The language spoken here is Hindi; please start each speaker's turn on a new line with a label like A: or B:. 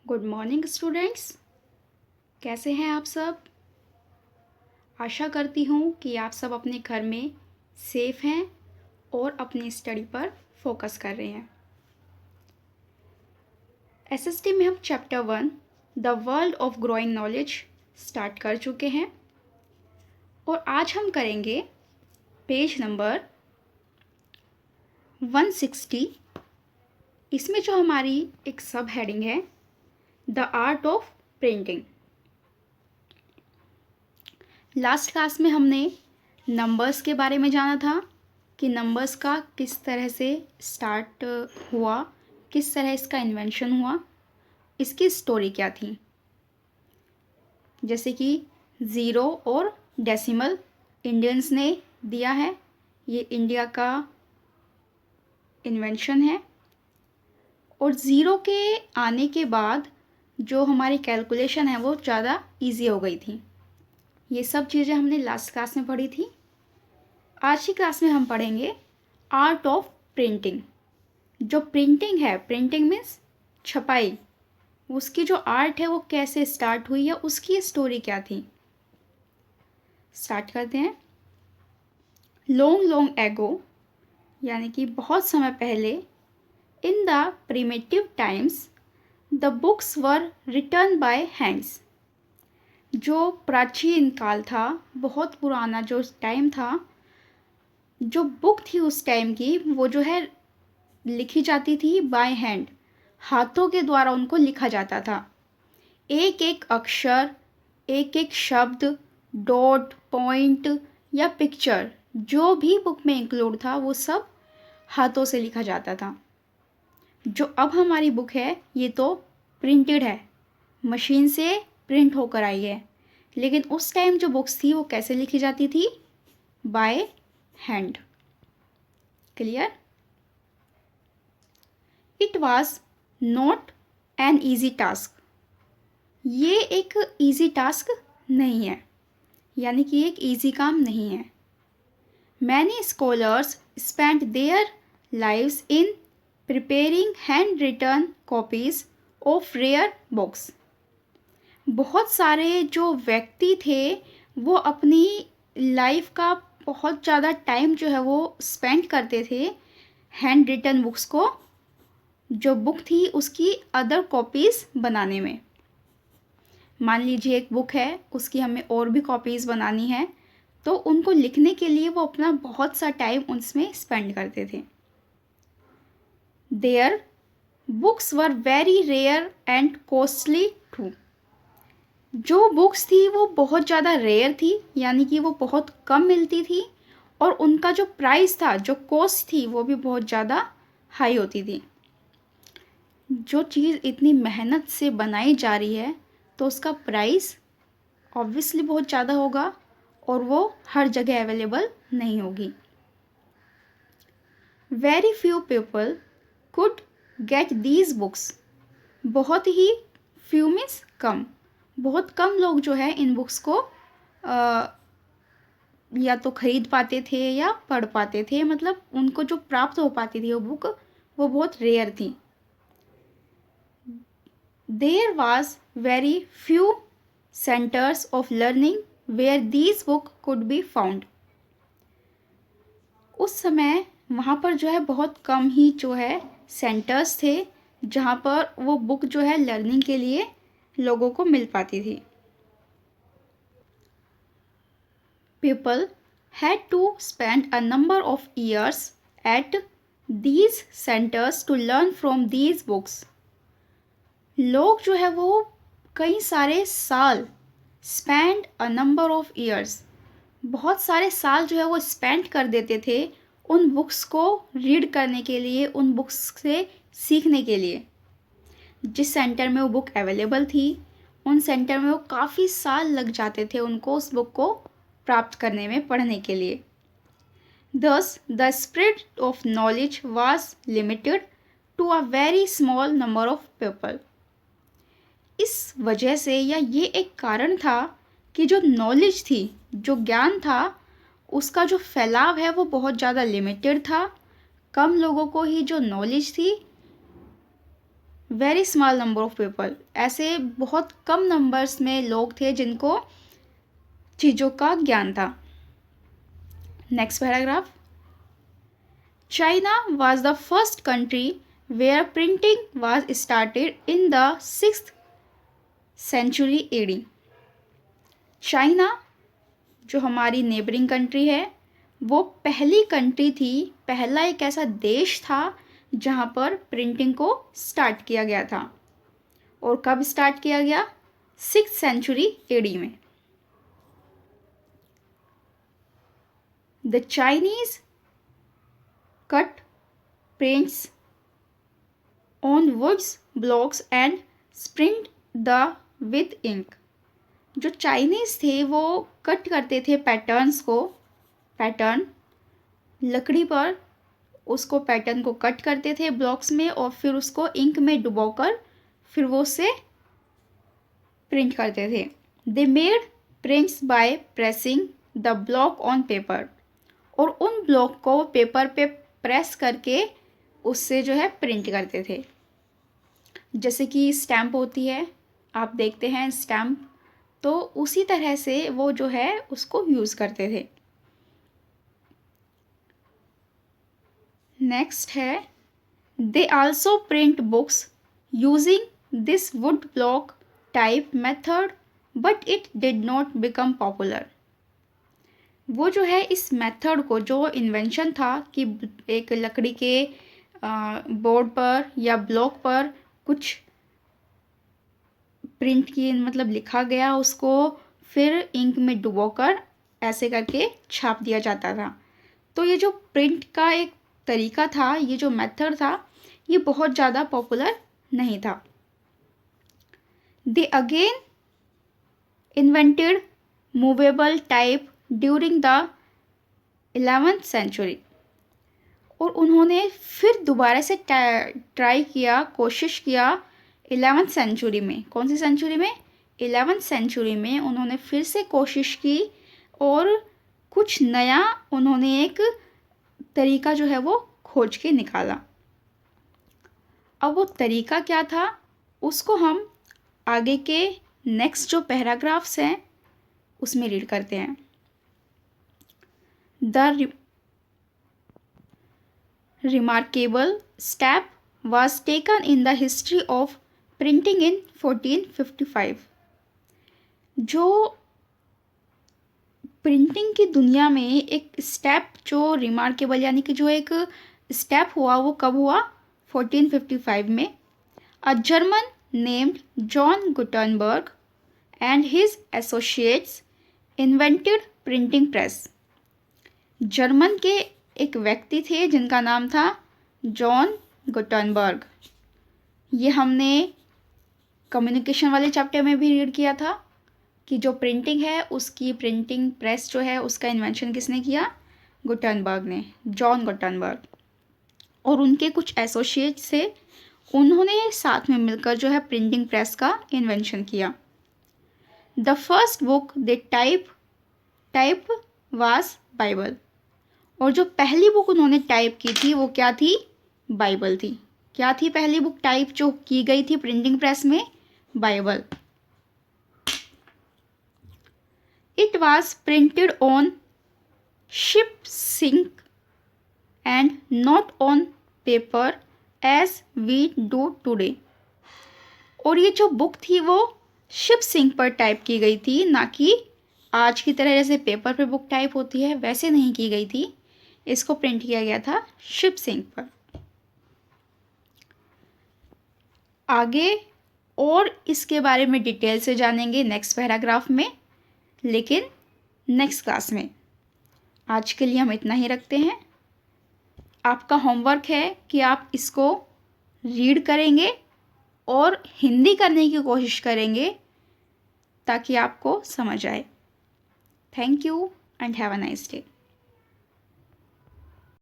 A: Good morning students. कैसे हैं आप सब? आशा करती हूँ कि आप सब अपने घर में सेफ हैं और अपनी स्टडी पर फोकस कर रहे हैं। एसएसटी में हम chapter 1 the world of growing knowledge start कर चुके हैं और आज हम करेंगे पेज नंबर 160। इसमें जो हमारी एक सब हेडिंग है the art of printing. Last class में हमने नंबर्स के बारे में जाना था कि नंबर्स का किस तरह से स्टार्ट हुआ, किस तरह इसका इन्वेंशन हुआ, इसकी स्टोरी क्या थी। जैसे कि ज़ीरो और डेसिमल इंडियंस ने दिया है, ये इंडिया का इन्वेंशन है। और ज़ीरो के आने के बाद जो हमारी कैलकुलेशन है वो ज़्यादा इजी हो गई थी। ये सब चीज़ें हमने लास्ट क्लास में पढ़ी थी। आज की क्लास में हम पढ़ेंगे आर्ट ऑफ प्रिंटिंग। जो प्रिंटिंग है, प्रिंटिंग मीन्स छपाई, उसकी जो आर्ट है वो कैसे स्टार्ट हुई है, उसकी स्टोरी क्या थी। स्टार्ट करते हैं। लॉन्ग लॉन्ग एगो, यानी कि बहुत समय पहले, in the primitive times the books were written by hands. जो प्राचीन काल था, बहुत पुराना जो टाइम था, जो बुक थी उस टाइम की, वो जो है लिखी जाती थी बाय हैंड, हाथों के द्वारा उनको लिखा जाता था। एक एक अक्षर, एक एक शब्द, डॉट, पॉइंट या पिक्चर, जो भी बुक में इंक्लूड था वो सब हाथों से लिखा जाता था। जो अब हमारी बुक है ये तो प्रिंटेड है, मशीन से प्रिंट होकर आई है, लेकिन उस टाइम जो बुक्स थी वो कैसे लिखी जाती थी? By hand. Clear? It was not an easy task. ये एक ईजी टास्क नहीं है, यानी कि एक ईजी काम नहीं है। Many scholars spent their lives in preparing hand written copies of rare books. बहुत सारे जो व्यक्ति थे वो अपनी लाइफ का बहुत ज़्यादा टाइम जो है वो स्पेंड करते थे हैंड रिटन बुक्स को, जो बुक थी उसकी अदर कॉपीज़ बनाने में। मान लीजिए एक बुक है, उसकी हमें और भी कॉपीज़ बनानी है, तो उनको लिखने के लिए वो अपना बहुत सा टाइम उसमें स्पेंड करते थे। Their books were very rare and costly too. जो बुक्स थी वो बहुत ज़्यादा रेयर थी, यानी कि वो बहुत कम मिलती थी, और उनका जो प्राइस था, जो कॉस्ट थी, वो भी बहुत ज़्यादा हाई होती थी। जो चीज़ इतनी मेहनत से बनाई जा रही है तो उसका प्राइस ऑब्वियसली बहुत ज़्यादा होगा और वो हर जगह अवेलेबल नहीं होगी। Very few people could get these books. बहुत ही फ्यू मीन्स कम, बहुत कम लोग जो है इन बुक्स को या तो खरीद पाते थे या पढ़ पाते थे, मतलब उनको जो प्राप्त हो पाती थी वो बुक, वो बहुत रेयर थी। There was very few centres of learning where these book could be found. उस समय वहाँ पर जो है बहुत कम ही जो है सेंटर्स थे जहाँ पर वो बुक जो है लर्निंग के लिए लोगों को मिल पाती थी। People had to spend a number of years at these centers to learn from these books. लोग जो है वो कई सारे साल, spend a number of years, बहुत सारे साल जो है वो स्पेंड कर देते थे उन बुक्स को रीड करने के लिए, उन बुक्स से सीखने के लिए। जिस सेंटर में वो बुक अवेलेबल थी उन सेंटर में वो काफ़ी साल लग जाते थे उनको उस बुक को प्राप्त करने में, पढ़ने के लिए। Thus, the spread of knowledge was limited to a very small number of people. इस वजह से, या ये एक कारण था कि जो नॉलेज थी, जो ज्ञान था, उसका जो फैलाव है वो बहुत ज़्यादा लिमिटेड था। कम लोगों को ही जो नॉलेज थी, very small number of people, ऐसे बहुत कम नंबर्स में लोग थे जिनको चीज़ों का ज्ञान था। Next paragraph, China was the first country where printing was started in the 6th century AD। China जो हमारी नेबरिंग कंट्री है वो पहली कंट्री थी, पहला एक ऐसा देश था जहाँ पर प्रिंटिंग को स्टार्ट किया गया था। और कब स्टार्ट किया गया? 6th सेंचुरी AD में। The Chinese cut prints on woods blocks and sprint the with ink. जो चाइनीज़ थे वो कट करते थे पैटर्न्स को, पैटर्न लकड़ी पर, उसको पैटर्न को कट करते थे ब्लॉक्स में और फिर उसको इंक में डुबोकर फिर वो उसे प्रिंट करते थे। They made prints by pressing the block on paper, और उन ब्लॉक को पेपर पे प्रेस करके उससे जो है प्रिंट करते थे। जैसे कि स्टैम्प होती है, आप देखते हैं स्टैम्प, तो उसी तरह से वो जो है उसको यूज़ करते थे। नेक्स्ट है, they also print books using this would block type method but it did not become popular. वो जो है इस मेथड को, जो इन्वेंशन था कि एक लकड़ी के बोर्ड पर या ब्लॉक पर कुछ प्रिंट की मतलब लिखा गया, उसको फिर इंक में डुबोकर ऐसे करके छाप दिया जाता था। तो ये जो प्रिंट का एक तरीका था, ये जो मेथड था, ये बहुत ज़्यादा पॉपुलर नहीं था। They again invented movable type during the 11th century, और उन्होंने फिर दोबारा से ट्राई किया, कोशिश किया 11th सेंचुरी में। कौन सी सेंचुरी में? 11th सेंचुरी में उन्होंने फिर से कोशिश की और कुछ नया उन्होंने एक तरीका जो है वो खोज के निकाला। अब वो तरीका क्या था उसको हम आगे के नेक्स्ट जो पैराग्राफ्स हैं उसमें रीड करते हैं। The remarkable step was taken in the history of printing in 1455। जो प्रिंटिंग की दुनिया में एक स्टेप जो रिमार्केबल यानी कि जो एक स्टेप हुआ वो कब हुआ? 1455 में। A German named John Gutenberg and his associates invented printing press. German के एक व्यक्ति थे जिनका नाम था जॉन गुटेनबर्ग। ये हमने कम्युनिकेशन वाले चैप्टर में भी रीड किया था कि जो प्रिंटिंग है उसकी प्रिंटिंग प्रेस जो है उसका इन्वेंशन किसने किया? गुटेनबर्ग ने, जॉन गुटेनबर्ग। और उनके कुछ एसोसिएट्स से उन्होंने साथ में मिलकर जो है प्रिंटिंग प्रेस का इन्वेंशन किया। The first book they type was Bible, और जो पहली बुक उन्होंने टाइप की थी वो क्या थी? बाइबल थी। क्या थी पहली बुक टाइप जो की गई थी प्रिंटिंग प्रेस में? Bible. It was printed on sheepskin and not on paper as we do today. और ये जो बुक थी वो शिप सिंक पर टाइप की गई थी, ना कि आज की तरह जैसे पेपर पे बुक टाइप होती है वैसे नहीं की गई थी। इसको प्रिंट किया गया था शिप सिंक पर। आगे और इसके बारे में डिटेल से जानेंगे नेक्स्ट पैराग्राफ में, लेकिन नेक्स्ट क्लास में। आज के लिए हम इतना ही रखते हैं। आपका होमवर्क है कि आप इसको रीड करेंगे और हिंदी करने की कोशिश करेंगे ताकि आपको समझ आए। Thank you and have a nice day.